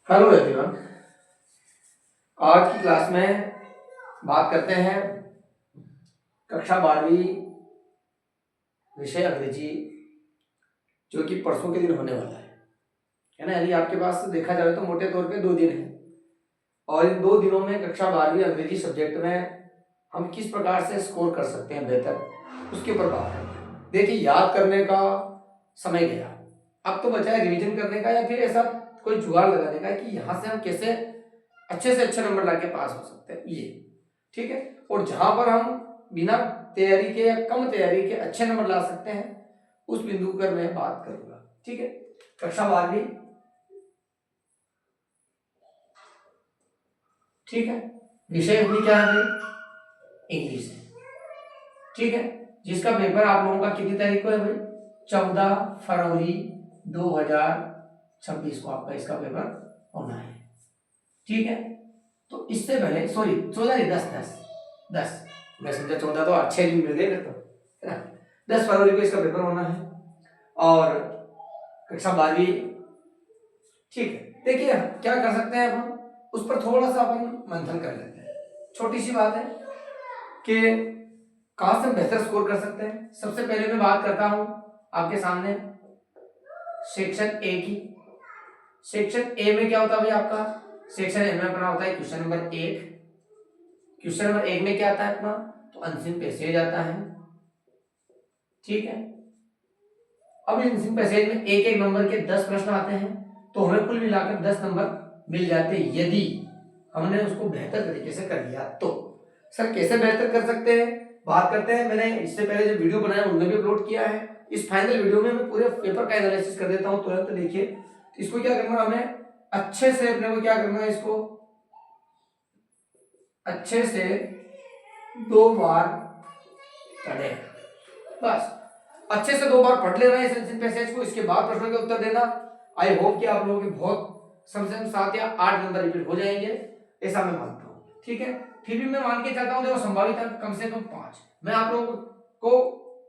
Hello everyone. आज की class में बात करते हैं कक्षा 12वीं विषय अंग्रेजी, जो कि परसों के दिन होने वाला है ना। यदि आपके पास देखा जाए तो मोटे तौर पे 2 दिन है और इन 2 दिनों में कक्षा 12वीं अंग्रेजी सब्जेक्ट में हम किस प्रकार से स्कोर कर सकते हैं बेहतर, उसके ऊपर बात है। देखिए, याद करने का समय गया, अब तो बचा है रिवीजन करने का या फिर ऐसा कोई जुगाड़ लगाने का कि यहाँ से हम कैसे अच्छे से अच्छे नंबर लाके पास हो सकते हैं, ये ठीक है। और जहां पर हम बिना तैयारी के या कम तैयारी के अच्छे नंबर ला सकते हैं, उस बिंदु पर मैं बात करूंगा, ठीक है। कक्षा 12वीं, ठीक है। विषय अपनी क्या है भाई? इंग्लिश है, ठीक है। जिसका पेपर आप लोगों का कितनी तारीख को है भाई? 14 फरवरी 2026 को आपका इसका पेपर होना है, ठीक है। तो इससे पहले, सॉरी 14 नहीं, 10 मैं समझा 14, तो अच्छे दिन मिल गए फिर तो, है ना। 10 फरवरी को इसका पेपर होना है और कक्षा 12वीं, ठीक है। देखिए क्या कर सकते हैं अपन, उस पर थोड़ा सा अपन मंथन कर लेते हैं। छोटी सी बात है कि कहां से हम बेहतर स्कोर कर सकते हैं। सबसे पहले मैं बात करता हूं आपके सामने सेक्शन ए की। सेक्शन ए में क्या होता है भाई आपका? सेक्शन ए में अपना होता है क्वेश्चन नंबर 1। क्वेश्चन नंबर 1 में क्या आता है अपना? तो अनसीन पैसेज आता है, ठीक है। अब अनसीन पैसेज में एक एक नंबर के 10 प्रश्न आते हैं, तो हमें कुल मिलाकर 10 नंबर मिल जाते हैं यदि हमने उसको बेहतर तरीके से कर लिया तो। सर कैसे बेहतर कर सकते हैं, बात करते हैं। मैंने इससे पहले जो वीडियो बनाया उनमें भी अपलोड किया है। इस फाइनल वीडियो में मैं पूरे पेपर का एनालिसिस कर देता हूं तुरंत। देखिए इसको क्या करना, हमें अच्छे से अपने को क्या करना है, इसको अच्छे से 2 बार पढ़े, बस अच्छे से 2 बार पढ़ लेना है इस पैसेज को। इसके बाद प्रश्नों के उत्तर देना। आई होप कि आप लोगों के बहुत कम से कम 7 या 8 नंबर रिपीट हो जाएंगे, ऐसा मैं मानता हूँ, ठीक है। फिर भी मैं मान के चलता हूँ, देखो संभावित अंक कम से कम 5। मैं आप लोगों को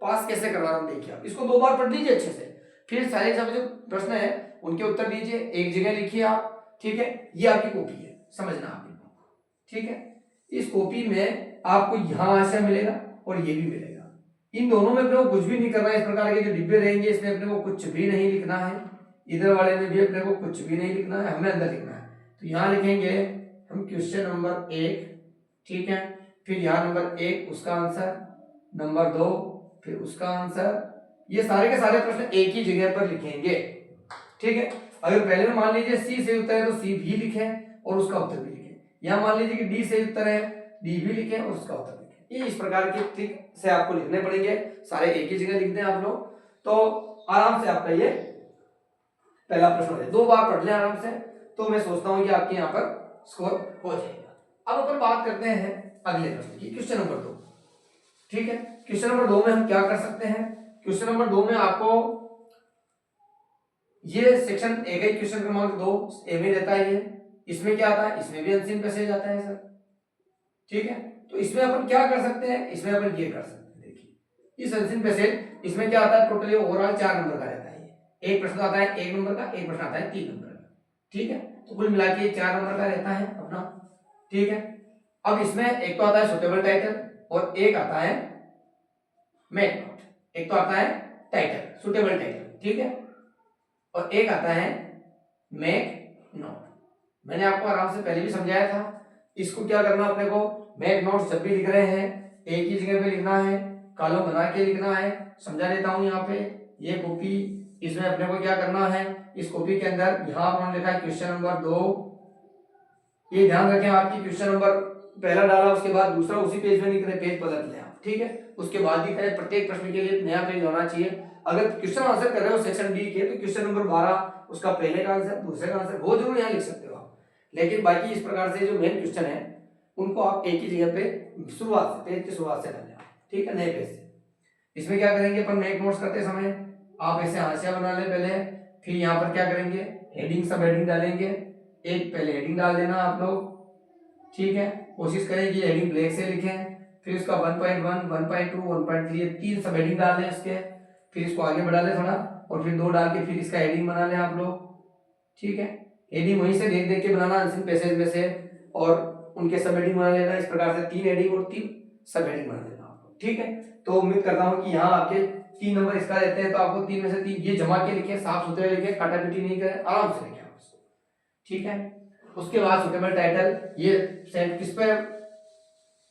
पास कैसे करवा रहा हूँ, देखिए आप इसको 2 बार पढ़ लीजिए अच्छे से, फिर सारे सब जो प्रश्न है उनके उत्तर दीजिए, एक जगह लिखिए आप, ठीक है। ये आपकी कॉपी है, समझना आप इनको, ठीक है। इस कॉपी में आपको यहाँ आंसर मिलेगा और ये भी मिलेगा। इन दोनों में अपने को कुछ भी नहीं करना है। इस प्रकार के जो डिब्बे रहेंगे इसमें अपने को कुछ भी नहीं लिखना है, इधर वाले में भी अपने को कुछ भी नहीं लिखना है, हमें अंदर लिखना है। तो यहाँ लिखेंगे हम क्वेश्चन नंबर 1, ठीक है। फिर यहाँ नंबर 1 उसका आंसर, नंबर 2 फिर उसका आंसर। ये सारे के सारे प्रश्न एक ही जगह पर लिखेंगे, ठीक है। अगर पहले में मान लीजिए सी से उत्तर है तो सी भी लिखे और उसका उत्तर भी लिखे। यहाँ मान लीजिए कि डी से उत्तर है, डी भी लिखे और उसका उत्तर लिखे। ये इस प्रकार के ट्रिक से आपको लिखने पड़ेंगे, सारे एक ही जगह लिख दें आप लोग, तो आराम से आपका ये पहला प्रश्न हो जाए। 2 बार पढ़ लें आराम से, तो मैं सोचता हूं कि आपके यहाँ पर स्कोर हो जाएगा। अब अपन बात करते हैं अगले प्रश्न की, क्वेश्चन नंबर 2, ठीक है। क्वेश्चन नंबर 2 में हम क्या कर सकते हैं? क्वेश्चन नंबर 2 में आपको ये सेक्शन ए का क्वेश्चन क्रमांक 2 ए में रहता है। ये इसमें क्या आता है? इसमें भी अनसीन पैसेज आता है सर, ठीक है। तो इसमें अपन क्या कर सकते हैं? इसमें अपन ये कर सकते हैं, देखिए इस अनसीन पैसेज, इसमें क्या आता है? टोटली ओवरऑल 4 नंबर का रहता है। एक प्रश्न आता है 1 नंबर का, एक प्रश्न आता है 3 नंबर का, ठीक है। तो कुल मिला के 4 नंबर का रहता है अपना, ठीक है। अब इसमें एक तो आता है सुटेबल टाइटल और एक आता है मेक नोट। एक तो आता है टाइटल, सुटेबल टाइटल, ठीक है, और एक आता है मेक नोट। मैंने आपको आराम से पहले भी समझाया था। इसको क्या करना अपने को, मेक नोट जब भी लिख रहे हैं एक ही जगह पे लिखना है, कॉलम बना के लिखना है। समझा देता हूं यहाँ पे, ये कॉपी, इसमें अपने को क्या करना है, इस कॉपी के अंदर यहाँ उन्होंने लिखा है क्वेश्चन नंबर 2। ये ध्यान रखें, आपकी क्वेश्चन नंबर पहला डाला, उसके बाद दूसरा उसी पेज में लिख रहे, पेज बदल लें आप, ठीक है। उसके बाद लिखा है प्रत्येक प्रश्न के लिए नया पेज होना चाहिए। अगर क्वेश्चन आंसर कर रहे हो सेक्शन बी के, तो क्वेश्चन नंबर 12 उसका पहले का आंसर, दूसरे का आंसर वो जरूर यहाँ लिख सकते हो आप, लेकिन बाकी इस प्रकार से जो मेन क्वेश्चन है उनको आप एक ही जगह पे शुरुआत से, पेज की शुरुआत से डालें, ठीक है, नए पेज से। इसमें क्या करेंगे अपन, मेक नोट्स करते समय आप ऐसे हाशिया बना लें पहले, फिर यहाँ पर क्या करेंगे, हेडिंग सब हेडिंग डालेंगे। एक पहले हेडिंग डाल देना आप लोग, ठीक है। कोशिश करें कि हेडिंग ब्लैक से लिखें, फिर उसका 1.1, 1.2, 1.3 ये 3 सब हेडिंग डाल लें इसके, फिर इसको आगे बढ़ा लें थोड़ा और फिर 2 डाल के फिर इसका हेडिंग बना लें आप लोग, ठीक है। हेडिंग वहीं से देख देख के बनाना अनसीन पैसेज में से, और उनके सब हेडिंग बना लेना। इस प्रकार से 3 हेडिंग और 3 सब हेडिंग बना लेना आपको, ठीक है। तो उम्मीद करता हूँ कि यहाँ आपके 3 नंबर इसका देते हैं, तो आपको 3 में से 3 ये जमा के लिखे, साफ सुथरे लिखे, काटा पीटी नहीं करे, आराम से लिखे आप इसको, ठीक है। उसके बाद सुटेबल टाइटल, ये सेंट किस पे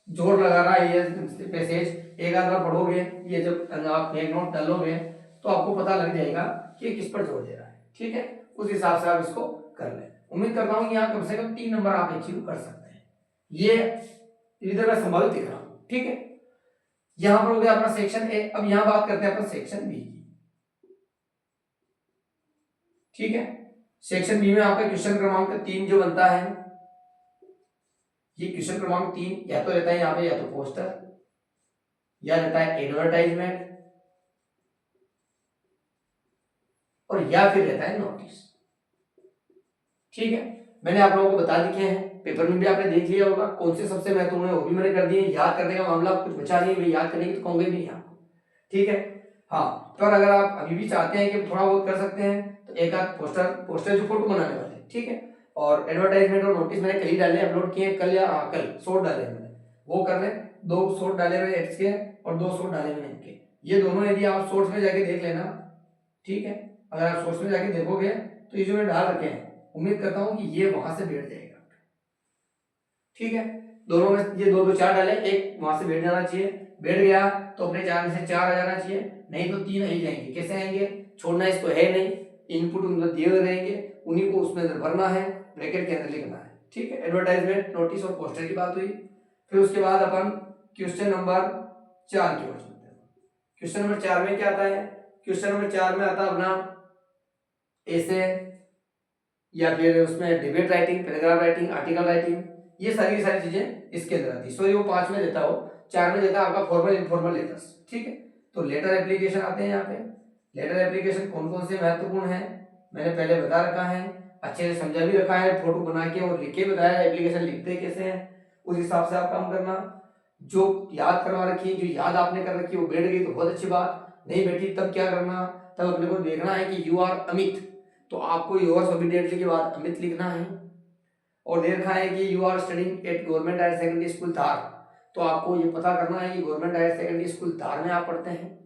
जोर लगा रहा है, ये पैसेज एक आध बार पढ़ोगे, ये जब आप बैक नोट डालोगे तो आपको पता लग जाएगा कि किस पर जोर दे रहा है, ठीक है। उस हिसाब से आप इसको कर लें। उम्मीद करता हूँ कि यहाँ कम से कम 3 नंबर आप अचीव कर सकते हैं। ये इधर मैं संभावित दिख रहा हूँ, ठीक है। यहां पर हो गया अपना सेक्शन ए। अब यहां बात करते हैं अपन सेक्शन बी की, ठीक है। सेक्शन बी में आपका क्वेश्चन क्रमांक 3 जो बनता है, ये क्वेश्चन क्रमांक 3 या तो रहता है यहाँ पे या तो पोस्टर, या रहता है एडवर्टाइजमेंट, और या फिर रहता है नोटिस, ठीक है। मैंने आप लोगों को बता दिए हैं, पेपर में भी आपने देख लिया होगा कौन से सबसे महत्वपूर्ण है, वो भी मैंने कर दिए। याद करने का मामला कुछ बचा नहीं, मैं याद करने की तो कहूंगे भी नहीं आपको, ठीक है। हाँ, पर अगर आप अभी भी चाहते हैं कि थोड़ा बहुत कर सकते हैं तो एक आध पोस्टर जो फोटो बनाने वाले, ठीक है। और एडवर्टाइजमेंट और नोटिस मैंने कल ही डाले, अपलोड किए कल, या कल शॉर्ट डाले मैंने, वो कर ले। 2 शॉर्ट डाले मैंने एड्स के, और 2 शॉर्ट डाले मैंने इनके। ये दोनों यदि आप शॉर्ट्स में जाके देख लेना, ठीक है। अगर आप शॉर्ट्स में जाके देखोगे तो ये जो मैंने डाल रखे हैं, उम्मीद करता हूँ कि ये वहां से बैठ जाएगा, ठीक है। दोनों में ये 2 2 4 डाले, एक वहां से बैठ जाना चाहिए। बैठ गया तो अपने 4 में से 4 आ जाना चाहिए, नहीं तो 3 ही जाएंगे। कैसे आएंगे, छोड़ना इसको है नहीं, इनपुट उनमें दिए हुए रहेंगे, उन्हीं को उसमें अंदर भरना है, ब्रैकेट के अंदर लिखना है, ठीक है। एडवर्टाइजमेंट, नोटिस और पोस्टर की बात हुई। फिर उसके बाद अपन क्वेश्चन नंबर 4 की ओर चलते हैं। क्वेश्चन नंबर 4 में क्या आता है, क्वेश्चन नंबर 4 में आता है अपना ऐसे, या फिर उसमें debate writing, paragraph writing, article writing, ये सारी चीजें इसके अंदर आती है। सॉरी, वो 5 में देता हो, 4 में देता है आपका फॉर्मल इनफॉर्मल लेटर्स, ठीक है। तो लेटर एप्लीकेशन आते हैं यहाँ पे। लेटर एप्लीकेशन कौन कौन से महत्वपूर्ण है मैंने पहले बता रखा है, अच्छे से समझा भी रखा है, फोटो बना के और लिख के बताया एप्लीकेशन लिखते कैसे हैं, उस हिसाब से आप काम करना। जो याद करवा रखी है, जो याद आपने कर रखी है वो बैठ गई तो बहुत अच्छी बात, नहीं बैठी तब क्या करना, तब अपने को देखना है कि यू आर अमित, तो आपको योर्स इमीडिएटली के बाद अमित लिखना है। और दे रखा है कि you are studying at government higher secondary school Dhar, तो आपको ये पता करना है कि government higher secondary school Dhar में आप पढ़ते हैं,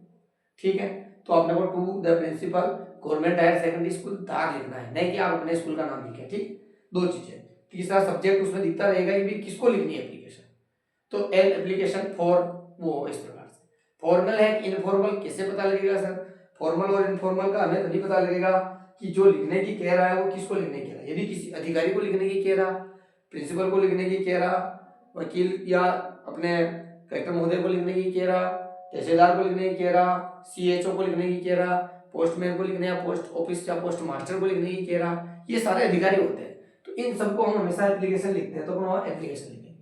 ठीक है। तो आपने को to the principal government higher secondary school Dhar लिखना है, नहीं कि आप अपने स्कूल का नाम लिखें, ठीक। 2 चीजें। तीसरा सब्जेक्ट उसमें दिखता रहेगा कि किसको लिखनी है एप्लीकेशन, तो एल एप्लीकेशन फॉर, वो इस प्रकार से। फॉर्मल है कि इनफॉर्मल, कैसे पता लगेगा सर, फॉर्मल और इनफॉर्मल का हमें तभी पता लगेगा कि जो लिखने की कह रहा है वो किसको लिखने कह रहा है। यदि किसी अधिकारी को लिखने की कह रहा, प्रिंसिपल को लिखने की कह रहा, वकील या अपने कलेक्टर महोदय को लिखने की कह रहा, तहसीलदार को लिखने की कह रहा, सीएचओ को लिखने की कह रहा, पोस्टमैन को लिखने, या पोस्ट ऑफिस या पोस्ट मास्टर को लिखने की कह रहा, ये सारे अधिकारी होते हैं। तो इन सबको हम हमेशा एप्लीकेशन लिखते हैं, तो हम वहाँ एप्लीकेशन लिखेंगे,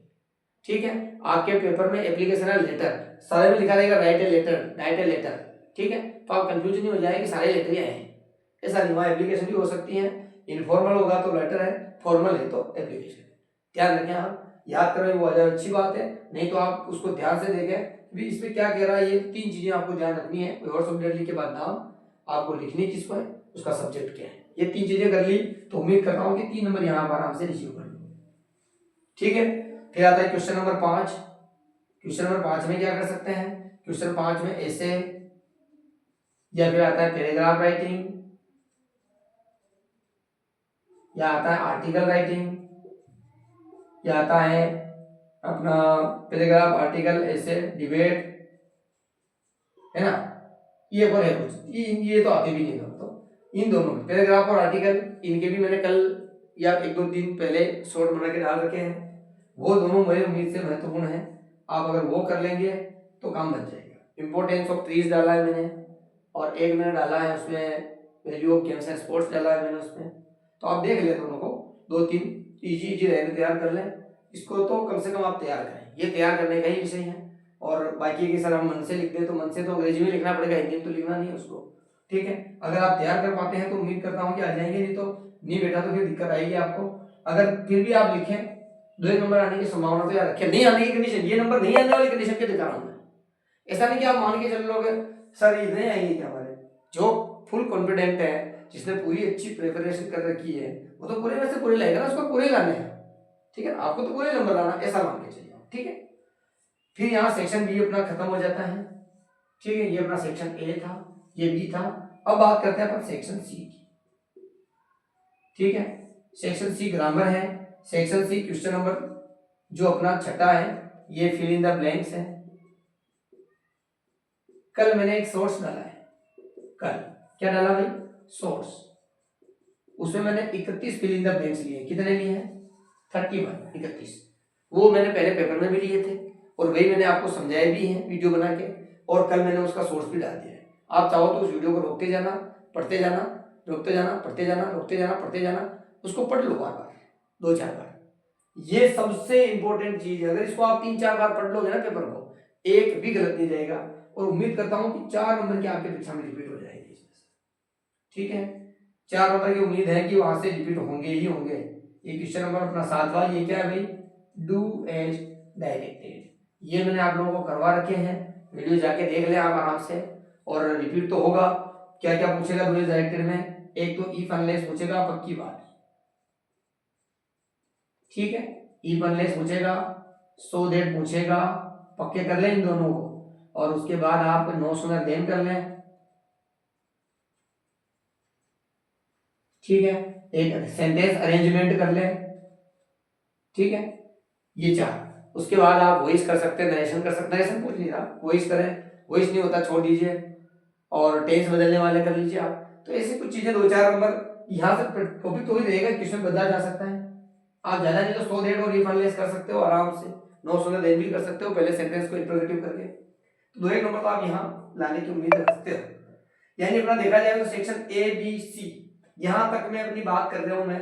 ठीक है। आपके पेपर में एप्लीकेशन है लेटर, सारे में लिखा रहेगा write a letter, write a letter, ठीक है। तो आप कंफ्यूजन नहीं हो जाए कि सारे लेटर ही आए हैं, ऐसा नहीं। वहाँ एप्लीकेशन भी हो सकती है, इनफॉर्मल होगा तो लेटर है, फॉर्मल है तो एप्लीकेशन है। ध्यान रखें, आप याद करें वो आ जाए अच्छी बात है, नहीं तो आप उसको ध्यान से देखें भी इसमें क्या कह रहा है। ये 3 चीजें आपको ध्यान रखनी है। वर्ड्स ऑफ डेडली के बाद नाम आपको लिखनी किसको है, उसका सब्जेक्ट क्या है, ये 3 चीजें कर ली तो उम्मीद करता हूँ कि 3 नंबर यहाँ पर आराम से रिसीव कर लेंगे, ठीक है। फिर आता है क्वेश्चन नंबर 5। क्वेश्चन नंबर 5 में क्या कर सकते हैं, क्वेश्चन 5 में ऐसे, या फिर आता है पैराग्राफ राइटिंग, या आता है आर्टिकल राइटिंग, या आता है अपना पैराग्राफ, आर्टिकल, ऐसे, डिबेट, है ना। ये पर है कुछ, ये तो आते भी नहीं दोनों। तो इन दोनों में पैराग्राफ और आर्टिकल, इनके भी मैंने कल या 1-2 दिन पहले शॉर्ट बना के डाल रखे हैं, वो दोनों मेरी उम्मीद से महत्वपूर्ण है। आप अगर वो कर लेंगे तो काम बन जाएगा। इंपोर्टेंस ऑफ ट्रीज डाला है मैंने, और एक मैंने डाला है उसमें value of games and sports डाला है मैंने उसमें, तो आप देख लें दोनों को, 2-3 इजी रहने तैयार कर लें इसको, तो कम से कम आप तैयार करें, ये तैयार करने का ही विषय है। और बाकी की सर हम मन से लिखते हैं, तो मन से तो अंग्रेजी में लिखना पड़ेगा, हिंदी में तो लिखना नहीं उसको, ठीक है। अगर आप तैयार कर पाते हैं तो उम्मीद करता हूँ कि आ जाएंगे, नहीं तो नहीं बेटा तो फिर दिक्कत आएगी आपको। अगर फिर भी आप लिखें 2 नंबर आने की संभावना तो यार रखें, नहीं आने की कंडीशन, ये नंबर नहीं आने वाली कंडीशन के दिखा रहा हूँ मैं। ऐसा नहीं कि आप मान के चल लोगे सर ये नहीं आएंगे क्या हमारे, जो फुल कॉन्फिडेंट है, जिसने पूरी अच्छी प्रिपरेशन कर रखी है, वो तो पूरे में से पूरे लाएगा ना, उसको पूरे लाने हैं, ठीक है, आपको तो पूरे नंबर लाना, ऐसा मान के चलिए, ठीक है। फिर यहाँ सेक्शन बी अपना खत्म हो जाता है, ठीक है, ये अपना सेक्शन ए था, ये बी था। अब बात करते हैं अपन सेक्शन सी की, ठीक है। सेक्शन सी ग्रामर है, सेक्शन सी क्वेश्चन नंबर जो अपना छठा है, ये फिल इन द ब्लैंक्स है। कल मैंने एक सोर्स डाला है, कल क्या डाला भाई, सोर्स, उसमें मैंने 31 फिल इन द ब्लैंक्स लिए, कितने लिए हैं, 31, 31, वो मैंने पहले पेपर में भी लिए थे और वही मैंने आपको समझाया भी है वीडियो बना के, और कल मैंने उसका सोर्स भी डाल दिया है। आप चाहो तो उस वीडियो को रोकते जाना, पढ़ते जाना, रोकते जाना, पढ़ते जाना, रोकते जाना, पढ़ते जाना, उसको पढ़ लो बार बार, 2-4 बार। ये सबसे इंपॉर्टेंट चीज है, अगर इसको आप 3-4 बार पढ़ लोगे ना पेपर को, एक भी गलत नहीं जाएगा, और उम्मीद करता हूं कि 4 नंबर की आपके परीक्षा में रिपीट हो जाएगी, ठीक है। 4 नंबर की उम्मीद है कि वहां से रिपीट होंगे ही होंगे। ये क्वेश्चन नंबर अपना 7वां, ये क्या है भाई, डू एज डायरेक्टेड, ये मैंने आप लोगों को करवा रखे हैं, वीडियो जाके देख लें आप आराम से, और रिपीट तो होगा। क्या क्या पूछेगा डू एज डायरेक्टेड में, एक तो इफ अनलेस पूछेगा, पक्की बात, ठीक है, इफ अनलेस पूछेगा, सो दैट पूछेगा, पक्के कर लें इन दोनों को, और उसके बाद आप नो सूनर देन कर लें, ठीक है, एक सेंटेंस अरेंजमेंट कर लें, ठीक है, ये 4। उसके बाद आप वॉइस कर सकते हैं, नरेशन कर सकते हैं, नरेशन पूछ लीजिए आप, वॉइस करें, वॉइस नहीं होता छोड़ दीजिए, और टेंस बदलने वाले कर लीजिए आप। तो ऐसी कुछ चीजें 2-4 नंबर यहाँ से टॉपिक तो ही रहेगा, क्वेश्चन बदला जा सकता है। आप ज्यादा नहीं तो सो दैट और इफ अनलेस कर सकते हो आराम से, नो सूनर देन भी कर सकते हो, पहले सेंटेंस को इंट्रोगेटिव करके, तो 2-1 नंबर तो आप यहाँ लाने की उम्मीद रखते हो। यानी अपना देखा जाए तो सेक्शन ए बी सी यहाँ तक मैं अपनी बात कर रहा हूँ मैं,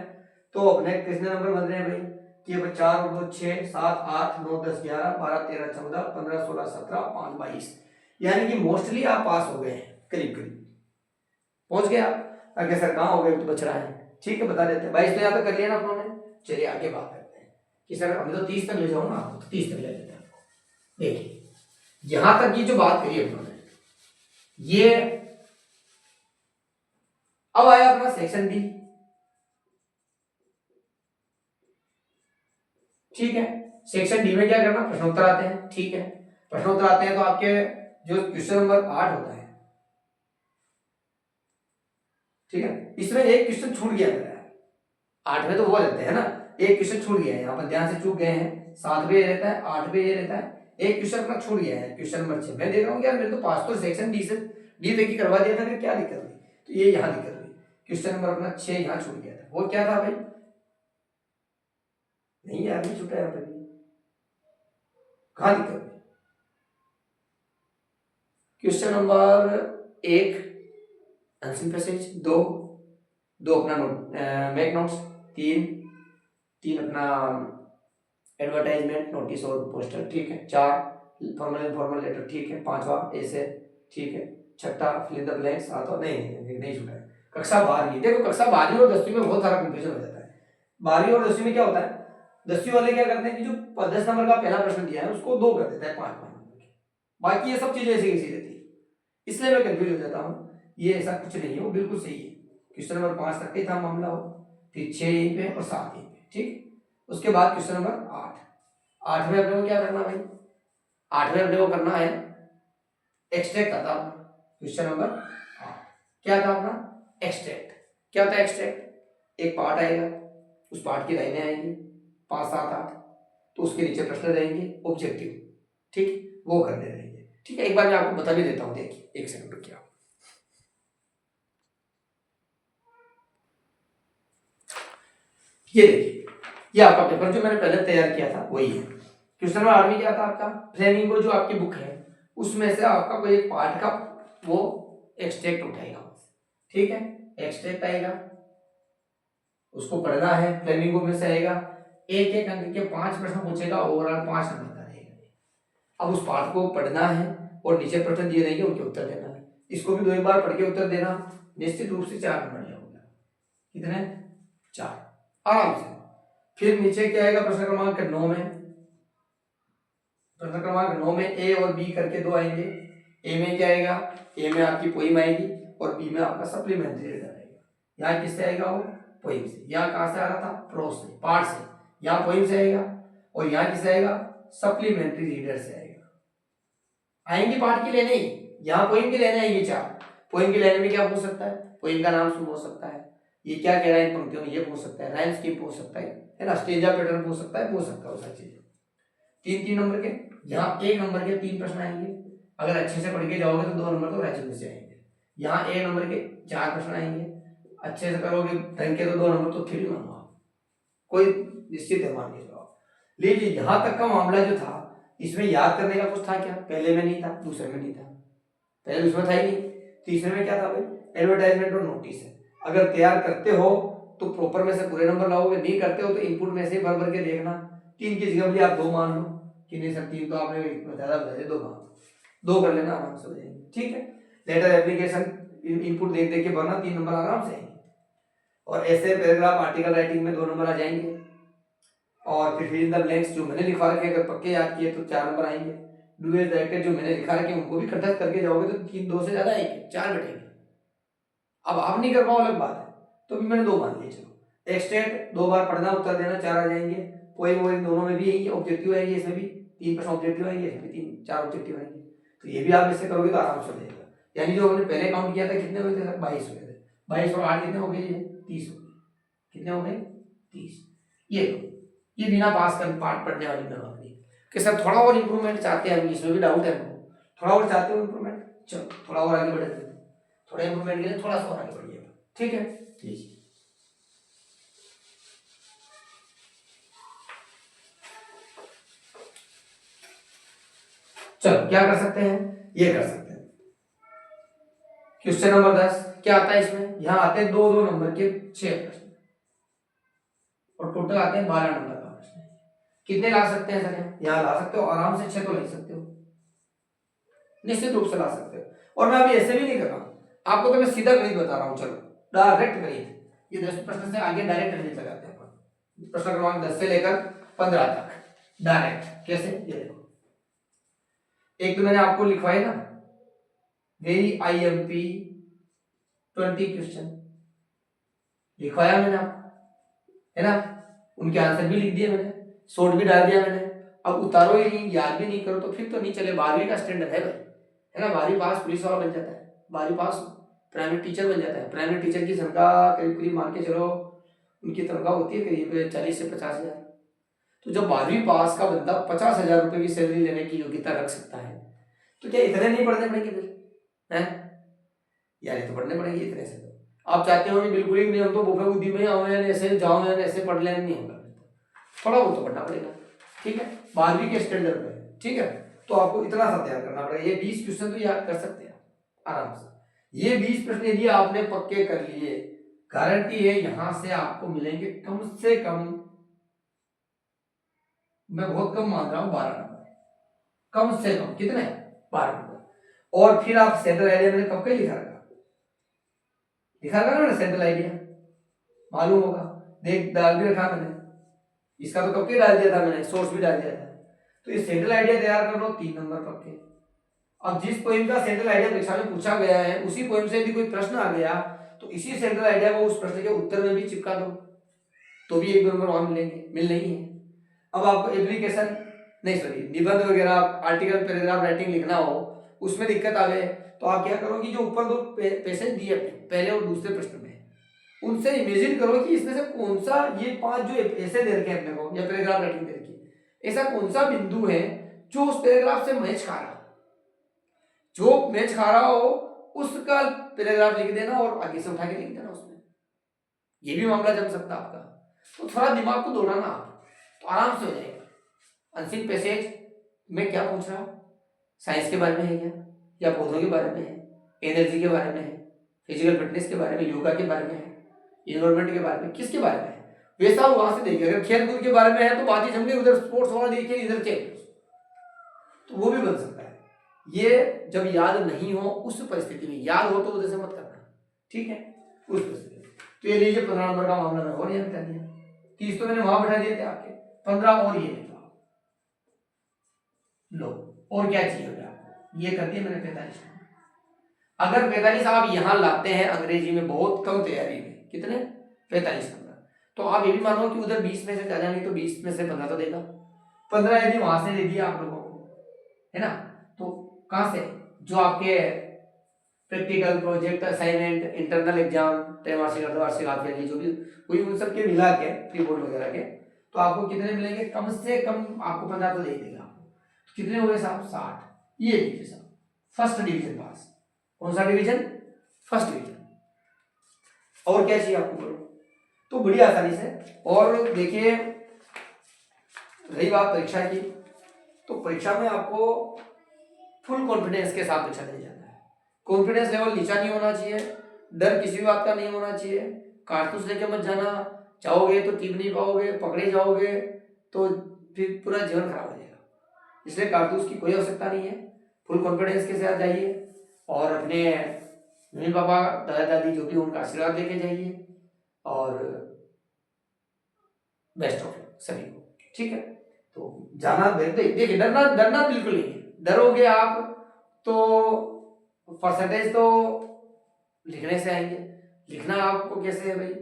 तो अपने कितने नंबर बन रहे हैं भाई, कि 4 और 2 6 7 8 9 10 11 12 13 14 15 16 17 5 22, यानी कि मोस्टली आप पास हो गए हैं, करीब करीब पहुंच गए आप। आगे सर कहाँ हो गए तो बच रहा है, ठीक है, बता देते हैं। 22 तो यहाँ तक कर लिया ना अपनों ने। चलिए आगे बात करते हैं कि सर हमें तो 30 तक ले जाओ ना, आपको तो 30 तक ले लेते हैं आपको। देखिए यहां तक की जो बात करी अपनों ने, ये अब आया अपना सेक्शन डी, ठीक है। सेक्शन डी में क्या करना, प्रश्नोत्तर आते हैं, ठीक है, प्रश्नोत्तर आते हैं तो आपके जो क्वेश्चन नंबर 8 होता है, ठीक है, इसमें एक क्वेश्चन छूट गया मेरा, 8 में तो वो रहते हैं ना, एक क्वेश्चन छूट गया है, यहाँ पर ध्यान से चूक गए हैं, 7 पे ये रहता है, 8 पे ये रहता है, एक क्वेश्चन अपना छूट गया है, क्वेश्चन नंबर 6। मैं देख रहा हूँ यार मेरे तो पास तो सेक्शन डी से डी तक की करवा दिया था, फिर क्या दिक्कत हुई, तो ये यहाँ दिक्कत हुई, क्वेश्चन नंबर अपना 6 यहाँ छूट गया था, वो क्या था भाई, नहीं यार नहीं छूटा यहाँ पे, कहाँ दिक्कत हुई, क्वेश्चन नंबर 1 आंसर पैसेज, 2 अपना नोट मेक नोट्स, 3 अपना एडवर्टाइजमेंट नोटिस और पोस्टर, ठीक है, 4 फॉर्मल इनफॉर्मल लेटर, ठीक है, 5वां ऐसे, ठीक है, 6ठा फिल इन द ब्लैंक्स, 7वां नहीं छूटा है कक्षा 12। देखो कक्षा 12वीं और 10वीं में बहुत सारा कंफ्यूजन हो जाता है। 12वीं और 10वीं में क्या होता है, 10वीं वाले क्या करते हैं कि जो 10 नंबर का पहला प्रश्न दिया है उसको 2 कर देता है 5 नंबर के, बाकी ये सब चीजें ऐसी कैसी रहती है, इसलिए मैं कंफ्यूज हो जाता हूँ। ये ऐसा कुछ नहीं है, वो बिल्कुल सही है, क्वेश्चन नंबर 5 तक ही था मामला हो, फिर 6 यहीं पे और 7 यहीं पे, ठीक। उसके बाद क्वेश्चन नंबर 8 में अपने को क्या करना भाई, 8 में अपने को करना है एक्सट्रैक्ट आता है क्वेश्चन नंबर 8, क्या था अपना एक्सट्रैक्ट, क्या था एक्सट्रैक्ट, एक पार्ट आएगा, उस पार्ट की लाइनें आएंगी 5 7 8, तो उसके नीचे प्रश्न रहेंगे ऑब्जेक्टिव, ठीक, वो करने रहेंगे, ठीक है। एक बार मैं आपको बता भी देता हूँ, देखिए 1 सेकंड रुकिए आप, ये देखिए, ये आपका पेपर जो मैंने पहले तैयार किया था वही है। क्वेश्चन नंबर 8 में क्या था आपका, फ्लेमिंगो जो आपकी बुक है उसमें से आपका कोई एक पार्ट का वो एक्सट्रैक्ट उठाएगा, ठीक है, एक्सट्रैक्ट आएगा, उसको पढ़ना है, फ्लेमिंगो में से आएगा, एक एक अंक के 5 प्रश्न पूछेगा, ओवरऑल 5 नंबर का रहेगा। अब उस पार्ट को पढ़ना है और नीचे प्रश्न दिए रहेंगे उनके उत्तर देना है, इसको भी 2 एक बार पढ़ के उत्तर देना, निश्चित रूप से 4 नंबर जाओगे, कितने 4 आराम से। फिर नीचे क्या आएगा प्रश्न क्रमांक 9 में, प्रश्न क्रमांक 9 में ए और बी करके 2 आएंगे, ए में क्या आएगा, ए में आपकी पोइम आएगी, और बी में आपका सप्लीमेंट्री रीडर आएगा। यहाँ किससे आएगा वो? पोइम से। यहाँ कहाँ से आ रहा था? प्रोज से, पार्ट से। यहाँ पोइम से आएगा और यहाँ किससे आएगा? सप्लीमेंट्री रीडर से आएगा। आएंगे पार्ट की लेने ही, यहाँ पोइम की लेने आएंगे 4। पोइम की लेने में क्या पूछ सकता है? पोइम का नाम शुरू हो सकता है, ये क्या कह रहा है इन पंक्तियों में, ये पूछ सकता है, राइम स्कीम पूछ सकता है ना, स्टेंजा पैटर्न पूछ सकता है, वो सब चीजें। 3-3 नंबर के, यहाँ 1 नंबर के 3 प्रश्न आएंगे। अगर अच्छे से पढ़ के जाओगे तो 2 नंबर तो रेज्यूमे से आएंगे। यहाँ 1 नंबर के 4 प्रश्न आएंगे, अच्छे से करोगे ढंग के तो 2 नंबर तो फिर ही मानूंगा, कोई निश्चित है, मान के जवाब। लीजिए यहाँ तक का मामला जो था, इसमें याद करने का कुछ था क्या? पहले में नहीं था, दूसरे में नहीं था, पहले उसमें था ही नहीं, तीसरे में क्या था भाई? एडवर्टाइजमेंट और नोटिस है। अगर तैयार करते हो तो प्रॉपर में से पूरे नंबर लाओगे, नहीं करते हो तो इनपुट में से भर भर के देखना। 3 की जगह भी आप 2 मान लो कि नहीं सर 3 तो आपने ज्यादा बताया, 2 मान 2 कर लेना, आराम से हो जाएंगे। ठीक है, लेटर एप्लीकेशन इनपुट देख देख के भरना, 3 नंबर आराम से आएंगे। और ऐसे पैराग्राफ आर्टिकल राइटिंग में 2 नंबर आ जाएंगे। और फिर इन द ब्लैंक्स जो मैंने लिखा रखे अगर पक्के याद किए तो 4 नंबर आएंगे। डू एज डायरेक्टेड जो मैंने लिखा रखे उनको भी कंठस्थ करके जाओगे तो 3-2 से ज्यादा आएंगे, 4 बैठेंगे। अब आप नहीं कर पाओ अलग बात है, तो भी मैंने 2 मान लिए। चलो एक्सटेंट 2 बार पढ़ना, उत्तर देना, 4 आ जाएंगे। पोएम वोएम दोनों में भी यही ऑब्जेक्टिव आएंगे, इसमें भी 3 प्रश्न ऑब्जेक्टिव आएंगे, इसमें भी 3-4 ऑब्जेक्टिव आएंगे। तो ये भी आप इससे करोगे तो आराम से हो जाएगा। यानी जो हमने पहले काउंट किया था कितने हुए थे? 22 हुए थे। 22 और 8 कितने हो गए? 30 हो गए। कितने हो गए? 30। ये बिना पास कर पार्ट पढ़ने वाली में बात नहीं कि सर थोड़ा और इंप्रूवमेंट चाहते हैं, इसमें भी डाउट है हमको, थोड़ा और चाहते हो इंप्रूवमेंट, चलो थोड़ा और आगे बढ़े, थोड़ा इंप्रूवमेंट के लिए थोड़ा सा और आगे बढ़िएगा। ठीक है, चलो क्या कर सकते हैं? ये कर सकते हैं। क्वेश्चन नंबर 10 क्या आता है इसमें? यहाँ आते हैं 2-2 नंबर के 6 प्रश्न और टोटल आते हैं 12 नंबर का प्रश्न। कितने ला सकते हैं सर? यहाँ ला सकते हो आराम से, 6 तो ले सकते हो, निश्चित रूप से ला सकते हो। और मैं अभी ऐसे भी नहीं कर रहा हूँ आपको, तो मैं सीधा गणित बता रहा हूँ। चलो डायरेक्ट गणित, ये 10 प्रश्न से आगे डायरेक्ट गणित लगाते हैं अपन। प्रश्न क्रमांक 10 से लेकर 15 तक डायरेक्ट कैसे? ये देखो, एक तो मैंने आपको लिखवाया ना वेरी IMP 20 क्वेश्चन लिखवाया मैंने आपको, है ना, उनके आंसर भी लिख दिए मैंने, शॉर्ट भी डाल दिया मैंने। अब उतारो ही नहीं, याद भी नहीं करो तो फिर तो नहीं चले। 12वीं का स्टैंडर्ड है भाई, है ना, 12वीं पास पुलिस वाला बन जाता है, 12वीं पास प्राइमरी टीचर बन जाता है। प्राइमरी टीचर की तनख्वाह करीब करीब मान के चलो, उनकी तनख्वाह होती है करीब 40 से 50 हजार। तो जब 12वीं पास का बंदा 50,000 रुपए की सैलरी लेने की योग्यता रख सकता है, तो क्या इतने नहीं पढ़ने पड़ेंगे फिर? है यार, ये तो पढ़ने पड़ेंगे इतने से। तो आप चाहते हो कि बिल्कुल ही नहीं, हम तो बुफे बुद्धि में आओ यार, ऐसे जाओ यार, ऐसे पढ़ लें, नहीं होगा, थोड़ा बहुत तो पढ़ना पड़ेगा। ठीक है, 12वीं के स्टैंडर्ड पे, ठीक है, तो आपको इतना सा तैयार करना पड़ेगा। ये 20 क्वेश्चन तो याद कर सकते हैं आराम से। ये 20 प्रश्न यदि आपने पक्के कर लिए, गारंटी है यहां से आपको मिलेंगे कम से कम, मैं बहुत कम मान रहा हूं, 12 नंबर, कम से कम। कितने? 12 नंबर। और फिर आप सेंट्रल आइडिया मैंने कब का लिखा रखा ना सेंट्रल आइडिया, मालूम होगा, देख डाल भी रखा मैंने, इसका तो कब के डाल दिया था मैंने, सोर्स भी डाल दिया था। तो ये सेंट्रल आइडिया तैयार कर लो, 3 नंबर पक्के। अब जिस पोएम का सेंट्रल आइडिया परीक्षा में पूछा गया है, उसी पोएम से यदि कोई प्रश्न आ गया तो इसी सेंट्रल आइडिया को उस प्रश्न के उत्तर में भी चिपका दो, तो भी 1-2 नंबर वहां मिलेंगे, मिल नहीं है। अब आपको एप्लीकेशन नहीं, सॉरी, निबंध वगैरह आर्टिकल पैराग्राफ राइटिंग लिखना हो, उसमें दिक्कत आ गए तो आप क्या करो कि जो ऊपर 2 पैसेज दिए पहले और दूसरे प्रश्न में, उनसे इमेजिन करो कि इसमें से कौन सा, ये 5 जो ऐसे दे रखे हैं अपने को, या पैराग्राफ राइटिंग दे रखी है, ऐसा कौन सा बिंदु है जो उस पैराग्राफ से मैच खा रहा, जो मैच खा रहा हो उसका पैराग्राफ लिख देना और आगे से उठा के लिख देना उसमें। ये भी मामला जम सकता है आपका, तो थोड़ा दिमाग को दौड़ाना आप, तो आराम से हो जाएगा। अनसीन पैसेज में क्या पूछ रहा, साइंस के बारे में है क्या, या पौधों के बारे में है, एनर्जी के बारे में है, फिजिकल फिटनेस के बारे में, योगा के बारे में है, इन्वायरमेंट के बारे में, किसके बारे में है, वैसा वहां से देखिए। अगर खेल कूद के बारे में है तो बात ही जम गई, उधर स्पोर्ट्स वाला देखिए, इधर खेल, तो वो भी बन सकता है। ये जब याद नहीं हो उस परिस्थिति में, याद हो तो उधर से मत करना, ठीक है, उस परिस्थिति में। तो ये लीजिए 15 नंबर का मामला मैं और यहाँ बता दिया, 30 तो मैंने वहां बैठा दिए थे आपके, 15 और ये लिखा लो। और क्या चाहिए आपको, ये कर दिया मैंने 45 नंबर। अगर 45 आप यहाँ लाते हैं अंग्रेजी में बहुत कम तैयारी में, कितने 45 नंबर, तो आप ये भी मानो कि उधर 20 में से ज्यादा नहीं तो 20 में से 15 तो देगा। 15 यदि वहां से दे दिया आप लोगों को, है ना, तो कहां से, जो आपके practical project assignment internal exam त्रैमासिक अर्धवार्षिक हाफ ईयरली जो भी हुई उन सब के मिला के प्री बोर्ड वगैरह के, तो आपको कितने मिलेंगे, कम से कम आपको 15 तो दे देगा आपको। तो कितने हुए साहब 60। ये देखिए साहब फर्स्ट डिवीजन पास। कौन सा डिवीजन, फर्स्ट डिवीजन। और क्या चाहिए आपको बोलो, तो बड़ी आसानी से। और देखिए रही बात परीक्षा की, तो परीक्षा में आपको फुल कॉन्फिडेंस के साथ परीक्षा दी जाता है। कॉन्फिडेंस लेवल नीचा नहीं होना चाहिए, डर किसी भी बात का नहीं होना चाहिए, कारतूस लेके मत जाना, चाहोगे तो टीम नहीं पाओगे, पकड़े जाओगे तो फिर पूरा जीवन खराब हो जाएगा। इसलिए कारतूस की कोई आवश्यकता नहीं है, फुल कॉन्फिडेंस के साथ जाइए और अपने मम्मी पापा दादा दादी जो भी उनका आशीर्वाद लेके जाइए और बेस्ट ऑफ लक सभी को, ठीक है। तो जाना देखिए डरना डरना बिल्कुल नहीं है, डरोगे आप तो परसेंटेज तो लिखने से आएंगे। लिखना आपको कैसे है भाई,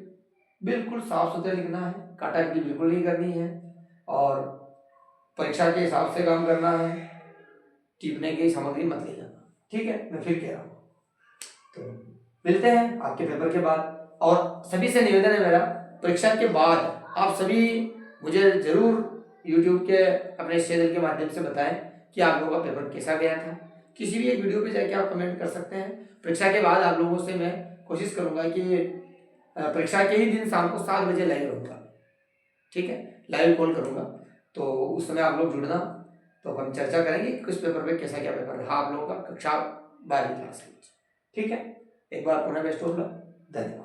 बिल्कुल साफ सुथरे लिखना है, काटाकटी बिल्कुल नहीं करनी है और परीक्षा के हिसाब से काम करना है, टिपने की सामग्री मत ले जाना, ठीक है। मैं फिर कह रहा हूँ, तो मिलते हैं आपके पेपर के बाद। और सभी से निवेदन है मेरा, परीक्षा के बाद आप सभी मुझे जरूर YouTube के अपने चैनल के माध्यम से बताएं कि आप लोगों का पेपर कैसा गया था। किसी भी एक वीडियो पे जाके आप कमेंट कर सकते हैं। परीक्षा के बाद आप लोगों से मैं कोशिश करूंगा कि परीक्षा के ही दिन शाम को 7 बजे लाइव रहूँगा, ठीक है, लाइव कॉल करूँगा, तो उस समय आप लोग जुड़ना, तो हम चर्चा करेंगे किस पेपर पे कैसा क्या पेपर रहा आप लोगों का कक्षा 12वीं क्लास के, ठीक है। एक बार पुनः बेस्ट ऑफ लक, धन्यवाद।